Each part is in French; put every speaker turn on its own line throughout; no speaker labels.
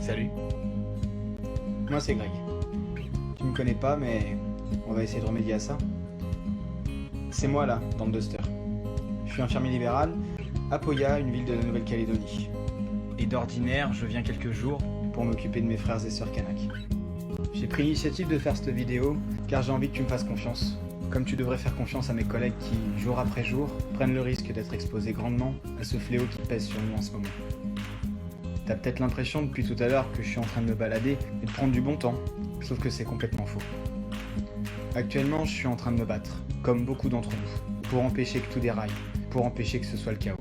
Salut. Moi c'est Greg. Tu me connais pas mais on va essayer de remédier à ça. C'est moi là, dans le Duster. Je suis infirmier libéral à Poya, une ville de la Nouvelle-Calédonie. Et d'ordinaire, je viens quelques jours pour m'occuper de mes frères et sœurs Kanak. J'ai pris l'initiative de faire cette vidéo car j'ai envie que tu me fasses confiance. Comme tu devrais faire confiance à mes collègues qui, jour après jour, prennent le risque d'être exposés grandement à ce fléau qui pèse sur nous en ce moment. T'as peut-être l'impression depuis tout à l'heure que je suis en train de me balader et de prendre du bon temps, sauf que c'est complètement faux. Actuellement, je suis en train de me battre, comme beaucoup d'entre nous, pour empêcher que tout déraille, pour empêcher que ce soit le chaos.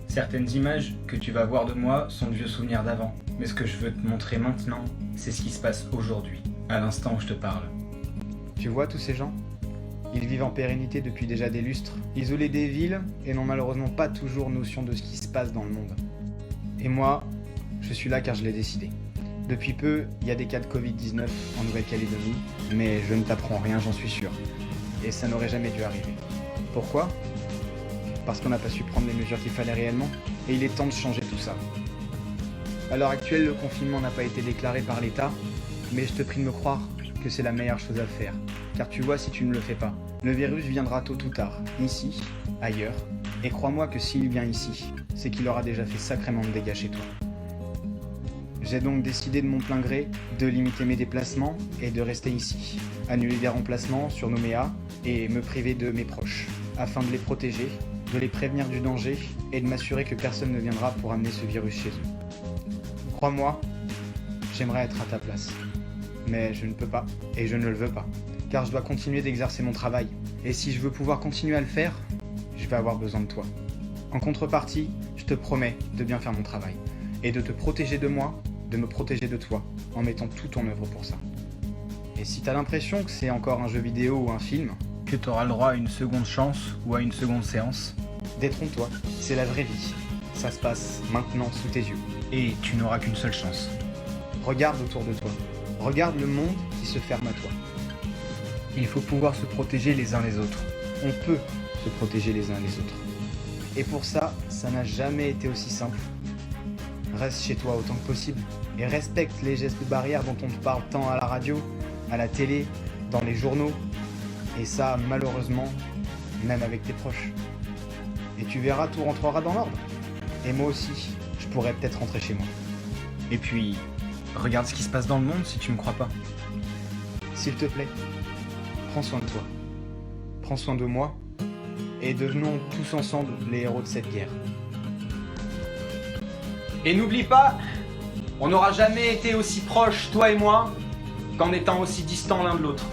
Certaines images que tu vas voir de moi sont de vieux souvenirs d'avant, mais ce que je veux te montrer maintenant, c'est ce qui se passe aujourd'hui, à l'instant où je te parle. Tu vois tous ces gens ? Ils vivent en pérennité depuis déjà des lustres, isolés des villes et n'ont malheureusement pas toujours notion de ce qui se passe dans le monde. Et moi, je suis là car je l'ai décidé. Depuis peu, il y a des cas de Covid-19 en Nouvelle-Calédonie, mais je ne t'apprends rien, j'en suis sûr. Et ça n'aurait jamais dû arriver. Pourquoi ? Parce qu'on n'a pas su prendre les mesures qu'il fallait réellement, et il est temps de changer tout ça. À l'heure actuelle, le confinement n'a pas été déclaré par l'État, mais je te prie de me croire que c'est la meilleure chose à faire. Car tu vois, si tu ne le fais pas, le virus viendra tôt ou tard, ici, ailleurs, et crois-moi que s'il vient ici, c'est qu'il aura déjà fait sacrément de dégâts chez toi. J'ai donc décidé de mon plein gré de limiter mes déplacements et de rester ici, annuler des remplacements sur Nouméa et me priver de mes proches, afin de les protéger, de les prévenir du danger et de m'assurer que personne ne viendra pour amener ce virus chez eux. Crois-moi, j'aimerais être à ta place. Mais je ne peux pas, et je ne le veux pas, car je dois continuer d'exercer mon travail. Et si je veux pouvoir continuer à le faire, je vais avoir besoin de toi. En contrepartie, je te promets de bien faire mon travail, et de te protéger de moi, de me protéger de toi, en mettant tout en œuvre pour ça. Et si t'as l'impression que c'est encore un jeu vidéo ou un film, que t'auras le droit à une seconde chance ou à une seconde séance, détrompe-toi, c'est la vraie vie. Ça se passe maintenant sous tes yeux, et tu n'auras qu'une seule chance. Regarde autour de toi. Regarde le monde qui se ferme à toi. Il faut pouvoir se protéger les uns les autres. On peut se protéger les uns les autres. Et pour ça, ça n'a jamais été aussi simple. Reste chez toi autant que possible et respecte les gestes barrières dont on te parle tant à la radio, à la télé, dans les journaux. Et ça, malheureusement, même avec tes proches. Et tu verras, tout rentrera dans l'ordre. Et moi aussi, je pourrais peut-être rentrer chez moi. Et puis, regarde ce qui se passe dans le monde si tu me crois pas. S'il te plaît, prends soin de toi. Prends soin de moi. Et devenons tous ensemble les héros de cette guerre. Et n'oublie pas, on n'aura jamais été aussi proches, toi et moi, qu'en étant aussi distants l'un de l'autre.